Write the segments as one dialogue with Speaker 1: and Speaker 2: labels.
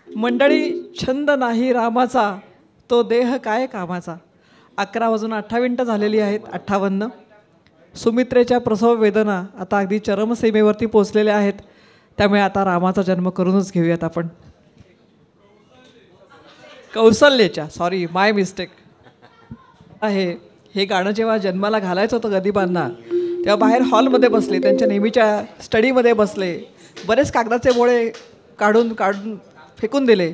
Speaker 1: मंडळी, छंद नाही रामाचा, तो देह काय कामाचा. 11:58 झालेली आहेत. 58. सुमित्रेच्या प्रसव वेदना आता अगदी चरमसीमेवरती पोचलेल्या आहेत. त्यामुळे आता रामाचा जन्म करूनच घेऊयात आपण. कौसल्याच्या, सॉरी माय मिस्टेक आहे. हे गाणं जेव्हा जन्माला घालायचं होतं गदिमांना, तेव्हा बाहेर हॉलमध्ये बसले, त्यांच्या नेहमीच्या स्टडीमध्ये बसले, बरेच कागदाचे बोळे काढून फेकून दिले.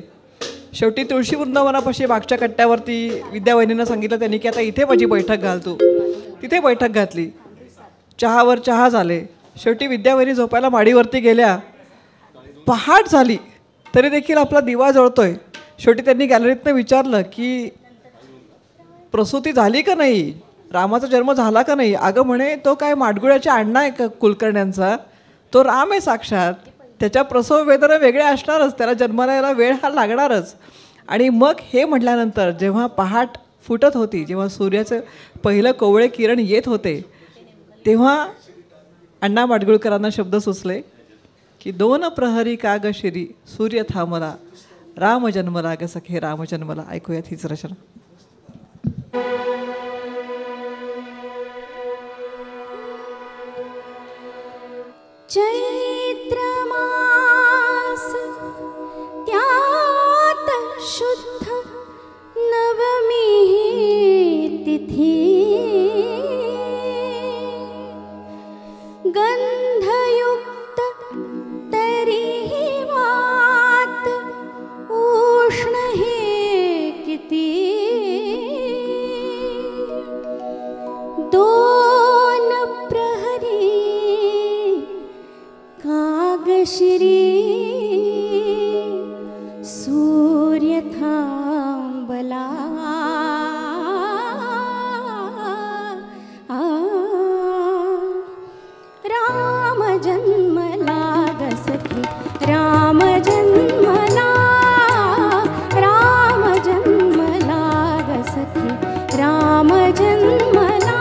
Speaker 1: शेवटी तुळशी वृंदावनापाशी मागच्या कट्ट्यावरती विद्यावहिनींना सांगितलं त्यांनी की आता इथे माझी बैठक घाल तू. तिथे बैठक घातली. चहावर चहा झाले. शेवटी विद्यावहिनी झोपायला माडीवरती गेल्या. पहाट झाली तरी देखील आपला दिवा जळतोय. शेवटी त्यांनी गॅलरीतनं विचारलं की प्रसूती झाली का नाही, रामाचा जन्म झाला का नाही. अगं म्हणे तो काय माडगुळ्याच्या अण्णा आहे का कुलकर्ण्यांचा, तो राम आहे साक्षात. त्याच्या प्रसव वेदना वेगळ्या असणारच, त्याला जन्माला यायला वेळ हा लागणारच. आणि मग हे म्हटल्यानंतर जेव्हा पहाट फुटत होती, जेव्हा सूर्याचं पहिलं कोवळे किरण येत होते, तेव्हा अण्णा माडगुळकरांना शब्द सुचले की 2 प्रहरी काग शिरी सूर्य थांबला, राम जन्मला ग सखे राम जन्मला. ऐकूयात हीच रचना.
Speaker 2: चैत्र मास त्यात शुद्ध नवमी तिथी, गंधयुक्त तरी वात उष्ण हे किती. 2 प्रहरी कागशिरी सूर्य थांबला, राम जन्मला ग सखे राम जन्मला, राम जन्मला ग सखे राम जन्मला.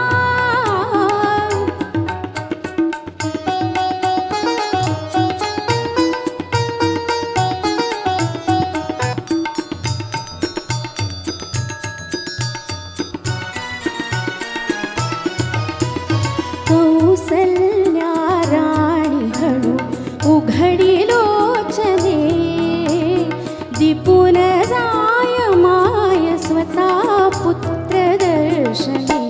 Speaker 2: कौसल्या राणी हळू उघडी लोचने, दीपून जाय माय स्वतः पुत्र दर्शने.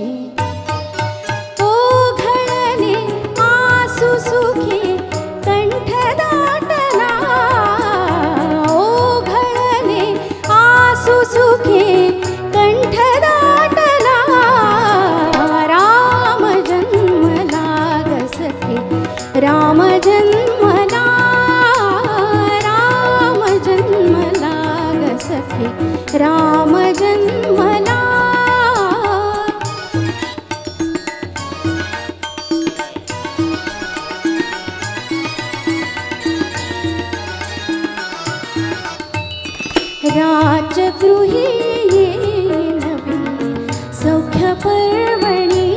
Speaker 2: ओघळले आसू सुखे कंठ दाटला, ओघळले आसू सुखे कंठ दाटला, राम जन्मला ग सखे राम जन्मला, राम जन्मला ग सखे राम जन्मला. राजगृही नवी सौख्य पर्वणी,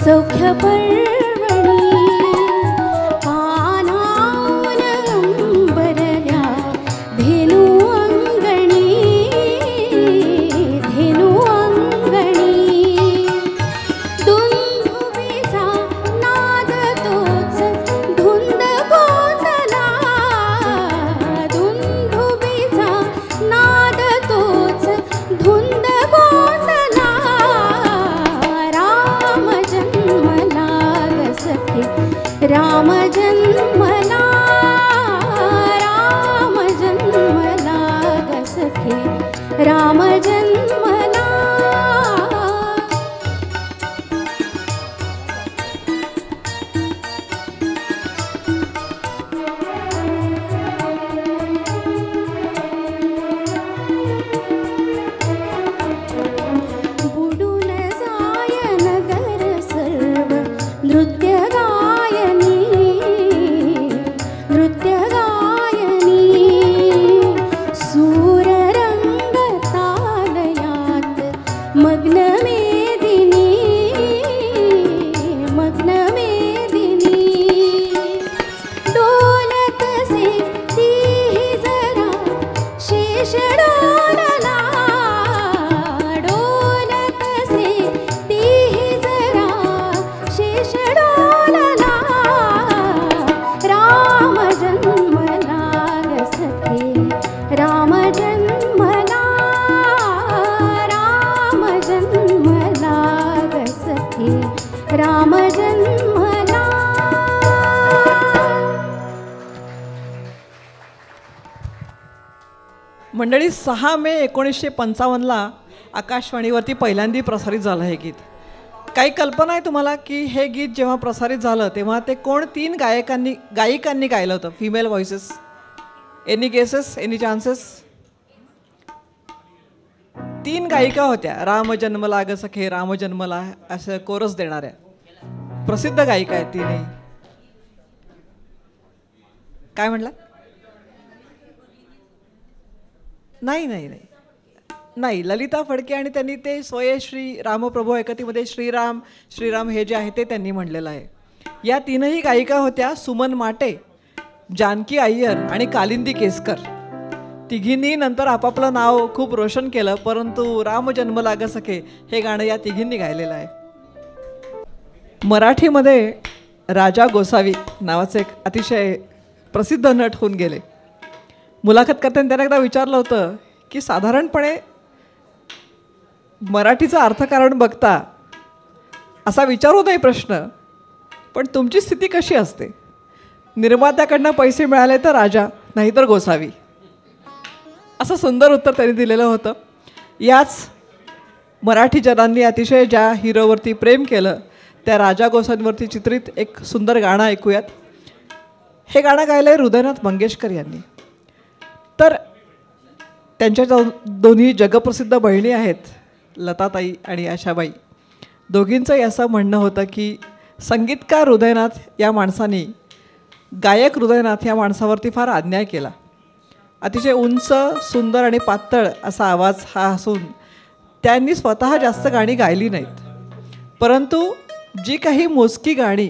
Speaker 2: सौख्य पर्वणी, पानावून अंबरल्या धेनू अंगणी, धेनू अंगणी. दुंदुभीचा नाद तोच धुंद गोंधला, दुंदुभीचा नाद तोच धुंद गोंधला, राम जन्मला ग सखे राम जन्मला, राम जन्मला ग सखे राम जन्मला. बुडून जाय नगर सर्व नृत्य गायनी, नृत्य गायनी. सूररंग तालयात मग्न मेदिनी, मग्न मेदिनी. डोलत से तीही
Speaker 1: मंडळी 6 मे 1955ला आकाशवाणीवरती पहिल्यांदा प्रसारित झालं हे गीत. काही कल्पना आहे तुम्हाला की हे गीत जेव्हा प्रसारित झालं तेव्हा ते कोण 3 गायिकांनी गायलं होतं? Female voices. Any guesses, any chances? 3 गायिका होत्या. राम जन्मला ग सखे राम जन्मला असं कोरस देणाऱ्या प्रसिद्ध गायिका आहेत तिने. काय म्हटलं? नाही नाही नाही नाही, ललिता फडके आणि त्यांनी ते स्वये श्री रामप्रभू एकतीमध्ये श्रीराम श्रीराम हे जे आहे ते त्यांनी म्हणलेलं आहे. या 3ही गायिका होत्या सुमन माटे, जानकी अय्यर आणि कालिंदी केसकर. तिघींनी नंतर आपापलं नाव खूप रोशन केलं, परंतु राम जन्मला ग सखे हे गाणं या तिघींनी गायलेलं आहे. मराठीमध्ये राजा गोसावी नावाचे एक अतिशय प्रसिद्ध नट होऊन गेले. मुलाखत करताना त्यांना एकदा विचारलं होतं की साधारणपणे मराठीचं अर्थकारण बघता असा विचारू नाही प्रश्न, पण तुमची स्थिती कशी असते? निर्मात्याकडनं पैसे मिळाले तर राजा, नाहीतर गोसावी, असं सुंदर उत्तर त्यांनी दिलेलं होतं. याच मराठी जनांनी अतिशय ज्या हिरोवरती प्रेम केलं त्या राजा गोसावींवरती चित्रित एक सुंदर गाणं ऐकूयात. हे गाणं गायलं आहे हृदयनाथ मंगेशकर यांनी. तर त्यांच्या दोन्ही जगप्रसिद्ध बहिणी आहेत, लताताई आणि आशाबाई. दोघींचंही असं म्हणणं होतं की संगीतकार हृदयनाथ या माणसाने गायक हृदयनाथ या माणसावरती फार अन्याय केला. अतिशय उंच, सुंदर आणि पातळ असा आवाज हा असून त्यांनी स्वतः जास्त गाणी गायली नाहीत, परंतु जी काही मोजकी गाणी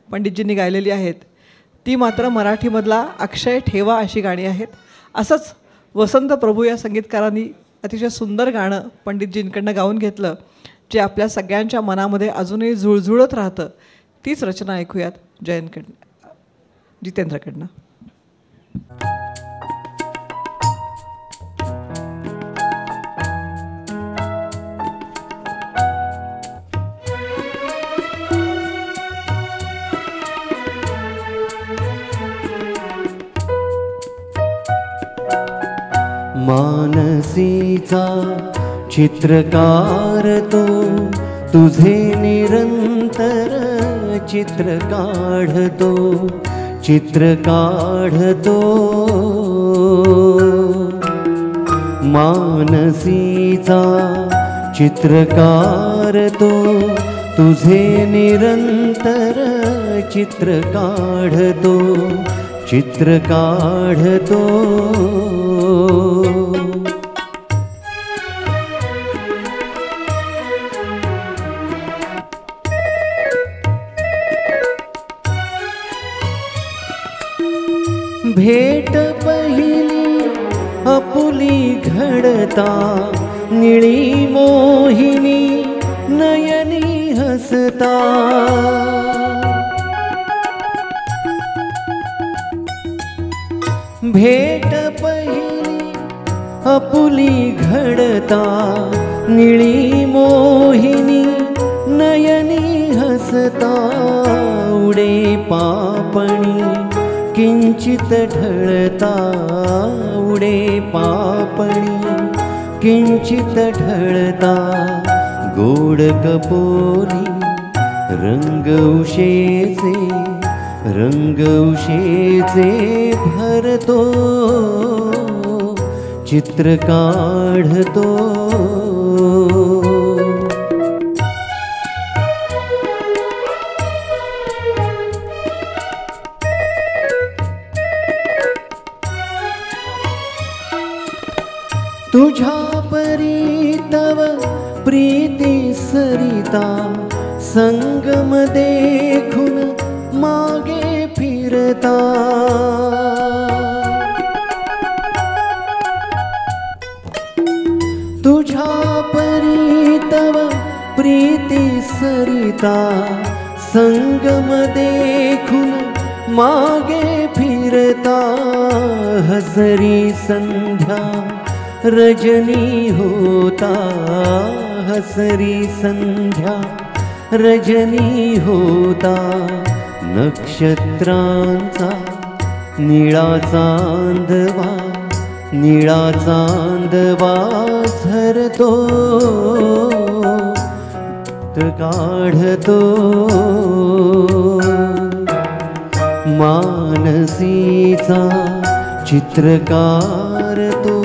Speaker 1: पंडितजींनी गायलेली आहेत ती मात्र मराठीमधला अक्षय ठेवा अशी गाणी आहेत. असंच वसंत प्रभू या संगीतकारांनी अतिशय सुंदर गाणं पंडितजींकडनं गाऊन घेतलं, जे आपल्या सगळ्यांच्या मनामध्ये अजूनही झुळझुळत राहतं. तीच रचना ऐकूयात जितेंद्रकडनं.
Speaker 3: मानसीचा चित्रकार तो, तुझे निरंतर चित्र काढतो, चित्र काढतो. मानसीचा चित्रकार तो, तुझे निरंतर चित्र काढतो, चित्र काढतो. भेट पहिली आपुली घडता, निळी मोहिनी नयनी हसता. भेट पहिली आपुली घडता, निळी मोहिनी नयनी हसता. उडे पापणी किंचित ढळता, उडे पापणी किंचित ढळता. गोड कपोली रंग उशेचे, रंग उशेचे भरतो, चित्र काढतो. तुझ्या परी तव प्रीती सरिता, संगम देखून मागे फिरता. तुझ्या परी तव प्रीती सरिता, संगम देखून मागे फिरता. हसरी संध्या रजनी होता, हसरी संध्या रजनी होता. नक्षत्रांचा निळा चांदवा निळा चांदवा झरतो चित्र काढतो मानसीचा चित्रकार तो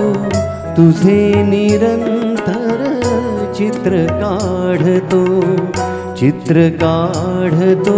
Speaker 3: तुझे निरंतर चित्र काढतो